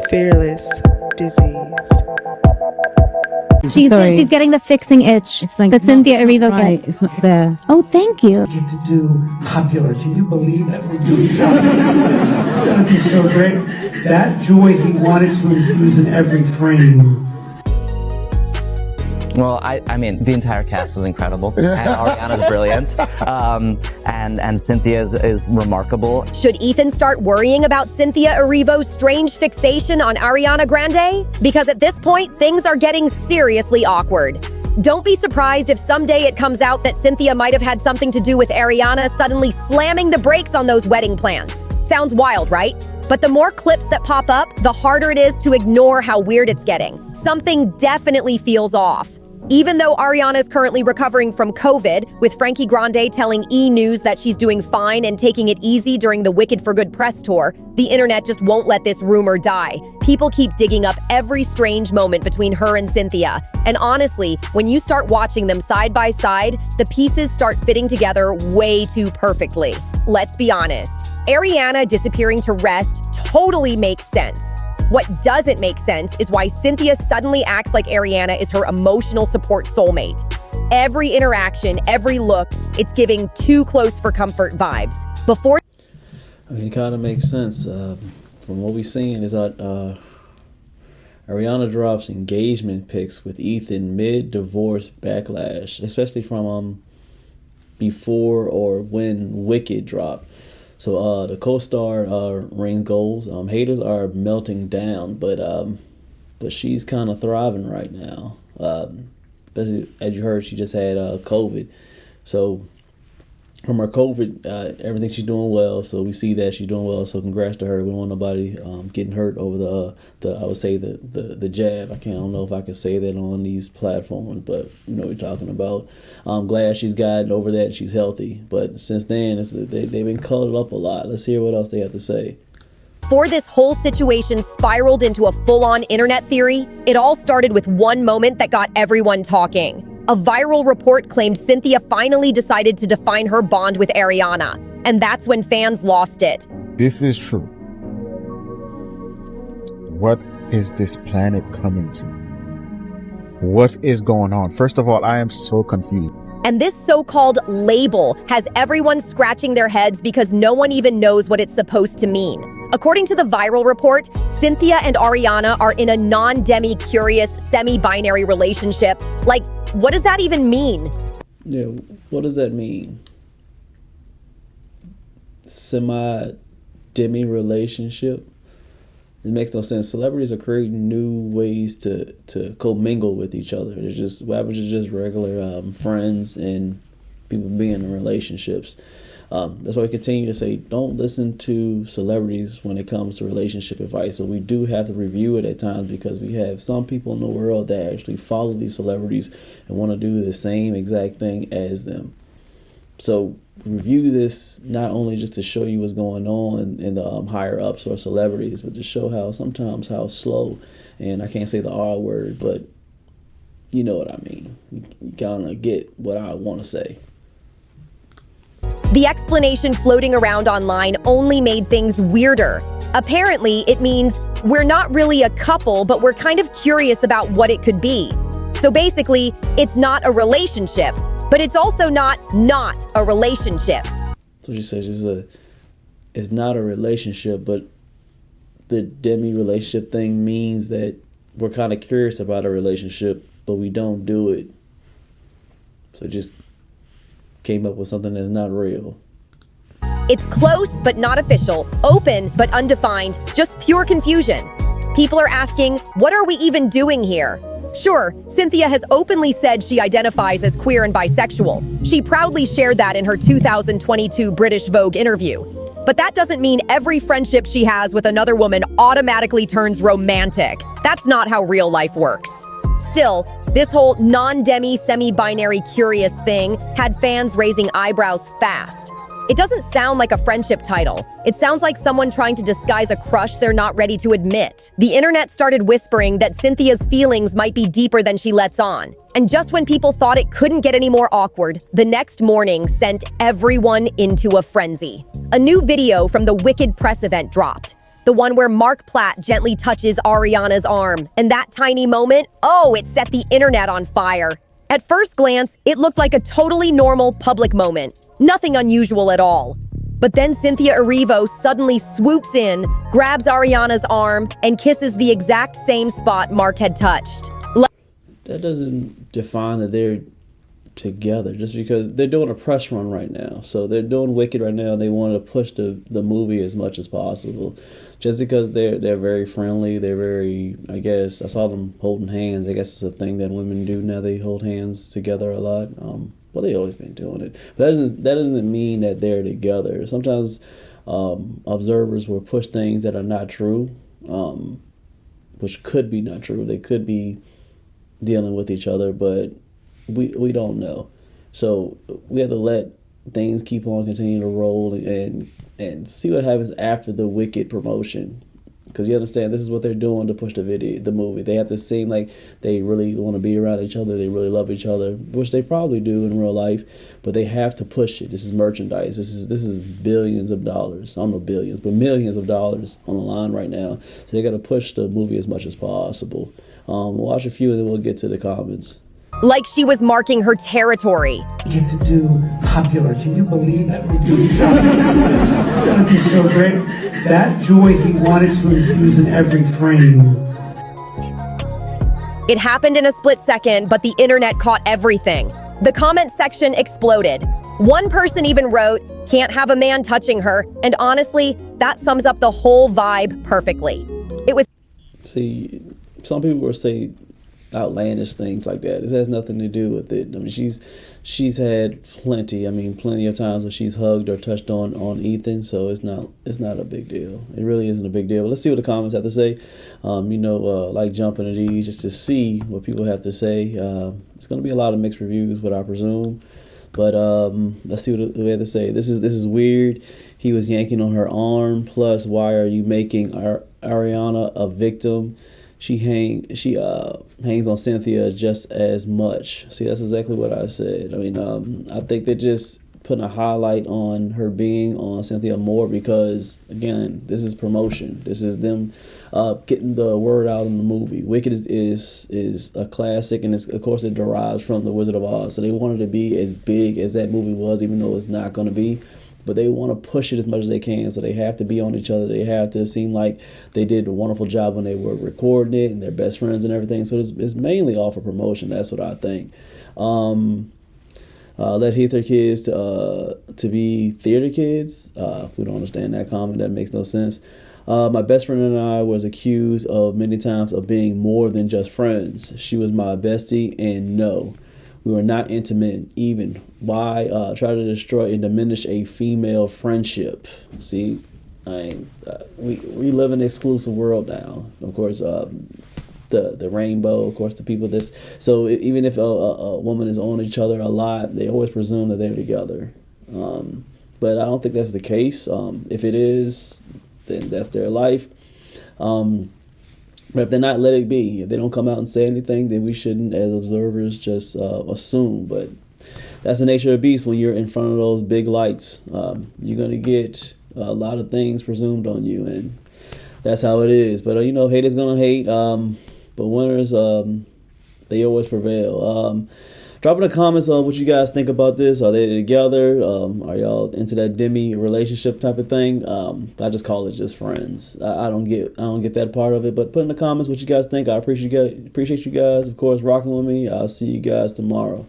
Fearless Disease. She's getting the fixing itch that Cynthia Erivo gets. It's not there. Oh, thank you. Get to do popular. Can you believe that we're doing that? It's gonna be so great. That joy he wanted to infuse in every frame. Well, I mean, the entire cast was incredible, and Ariana's brilliant, and Cynthia is remarkable. Should Ethan start worrying about Cynthia Erivo's strange fixation on Ariana Grande? Because at this point, things are getting seriously awkward. Don't be surprised if someday it comes out that Cynthia might have had something to do with Ariana suddenly slamming the brakes on those wedding plans. Sounds wild, right? But the more clips that pop up, the harder it is to ignore how weird it's getting. Something definitely feels off. Even though Ariana is currently recovering from COVID, with Frankie Grande telling E! News that she's doing fine and taking it easy during the Wicked for Good press tour, the internet just won't let this rumor die. People keep digging up every strange moment between her and Cynthia. And honestly, when you start watching them side by side, the pieces start fitting together way too perfectly. Let's be honest, Ariana disappearing to rest totally makes sense. What doesn't make sense is why Cynthia suddenly acts like Ariana is her emotional support soulmate. Every interaction, every look, it's giving too close for comfort vibes. Before I mean, it kind of makes sense. From what we've seen is that Ariana drops engagement pics with Ethan mid-divorce backlash, especially from before or when Wicked dropped. So the co-star rings goals. Haters are melting down, but she's kind of thriving right now. Especially as you heard, she just had COVID. So from her COVID, everything she's doing well. So we see that she's doing well. So congrats to her. We don't want nobody getting hurt over the I would say the jab. I don't know if I can say that on these platforms, but you know what we're talking about. I'm glad she's gotten over that. She's healthy. But since then, they've been colored up a lot. Let's hear what else they have to say. Before this whole situation spiraled into a full-on internet theory, it all started with one moment that got everyone talking. A viral report claimed Cynthia finally decided to define her bond with Ariana, and that's when fans lost it. This is true. What is this planet coming to? What is going on? First of all, I am so confused. And this so-called label has everyone scratching their heads because no one even knows what it's supposed to mean. According to the viral report, Cynthia and Ariana are in a non-demi-curious, semi-binary relationship. Like, what does that even mean? Yeah, what does that mean? Semi-demi relationship? It makes no sense. Celebrities are creating new ways to commingle with each other. It's just, average is just regular friends and people being in relationships. That's why we continue to say, don't listen to celebrities when it comes to relationship advice. So we do have to review it at times because we have some people in the world that actually follow these celebrities and want to do the same exact thing as them. So review this not only just to show you what's going on in the higher ups or celebrities, but to show how sometimes how slow, and I can't say the R word, but you know what I mean. You kind of get what I want to say. The explanation floating around online only made things weirder. Apparently, it means we're not really a couple, but we're kind of curious about what it could be. So basically, it's not a relationship, but it's also not a relationship. So she says it's not a relationship, but the demi-relationship thing means that we're kind of curious about a relationship, but we don't do it. So just came up with something that's not real. It's close but not official, open but undefined, just pure confusion. People are asking, what are we even doing here? Sure, Cynthia has openly said she identifies as queer and bisexual. She proudly shared that in her 2022 British Vogue interview. But that doesn't mean every friendship she has with another woman automatically turns romantic. That's not how real life works. Still, this whole non-demi, semi-binary curious thing had fans raising eyebrows fast. It doesn't sound like a friendship title. It sounds like someone trying to disguise a crush they're not ready to admit. The internet started whispering that Cynthia's feelings might be deeper than she lets on. And just when people thought it couldn't get any more awkward, the next morning sent everyone into a frenzy. A new video from the Wicked press event dropped. The one where Mark Platt gently touches Ariana's arm. And that tiny moment, oh, it set the internet on fire. At first glance, it looked like a totally normal public moment. Nothing unusual at all. But then Cynthia Erivo suddenly swoops in, grabs Ariana's arm, and kisses the exact same spot Mark had touched. That doesn't define that they're together, just because they're doing a press run right now. So they're doing Wicked right now. They want to push the movie as much as possible. Just because they're very friendly, they're very, I guess, I saw them holding hands. I guess it's a thing that women do now. They hold hands together a lot. Well, they always been doing it. But that doesn't mean that they're together. Sometimes observers will push things that are not true, which could be not true. They could be dealing with each other, but we don't know. So we have to let things keep on continuing to roll and see what happens after the Wicked promotion. Because you understand, this is what they're doing to push the movie. They have to seem like they really want to be around each other. They really love each other, which they probably do in real life. But they have to push it. This is merchandise. This is billions of dollars. I don't know billions, but millions of dollars on the line right now. So they got to push the movie as much as possible. Watch a few and then we'll get to the comments. Like she was marking her territory. Get to do popular. Can you believe that we're doing that? It's gonna be so great. That joy he wanted to infuse in every frame. It happened in a split second, but the internet caught everything. The comment section exploded. One person even wrote, "Can't have a man touching her," and honestly, that sums up the whole vibe perfectly. It was. See, some people will say outlandish things like that. This has nothing to do with it. I mean, she's had plenty of times when she's hugged or touched on Ethan, so it's not a big deal. It really isn't a big deal. But let's see what the comments have to say. Like jumping to these just to see what people have to say. It's going to be a lot of mixed reviews, but I presume. But let's see what they have to say. This is weird. He was yanking on her arm. Plus, why are you making Ariana a victim? She hangs on Cynthia just as much. See, that's exactly what I said. I mean, I think they're just putting a highlight on her being on Cynthia more because, again, this is promotion. This is them getting the word out in the movie. Wicked is a classic, and of course it derives from The Wizard of Oz. So they wanted to be as big as that movie was, even though it's not going to be. But they want to push it as much as they can, so they have to be on each other. They have to seem like they did a wonderful job when they were recording it, and they're best friends and everything. So it's mainly all for promotion. That's what I think. Let Heather kids to be theater kids. We don't understand that comment. That makes no sense. My best friend and I was accused of many times of being more than just friends. She was my bestie, and no. We were not intimate even. Why try to destroy and diminish a female friendship? See, we live in an exclusive world now. Of course, the rainbow, of course, the people this. So even if a woman is on each other a lot, they always presume that they're together. But I don't think that's the case. If it is, then that's their life. But if they're not, let it be. If they don't come out and say anything, then we shouldn't, as observers, just assume. But that's the nature of the beast when you're in front of those big lights. You're going to get a lot of things presumed on you, and that's how it is. But, haters going to hate, but winners, they always prevail. Drop in the comments on what you guys think about this. Are they together? Are y'all into that demi relationship type of thing? I just call it just friends. I don't get that part of it. But put in the comments what you guys think. I appreciate you guys, of course, rocking with me. I'll see you guys tomorrow.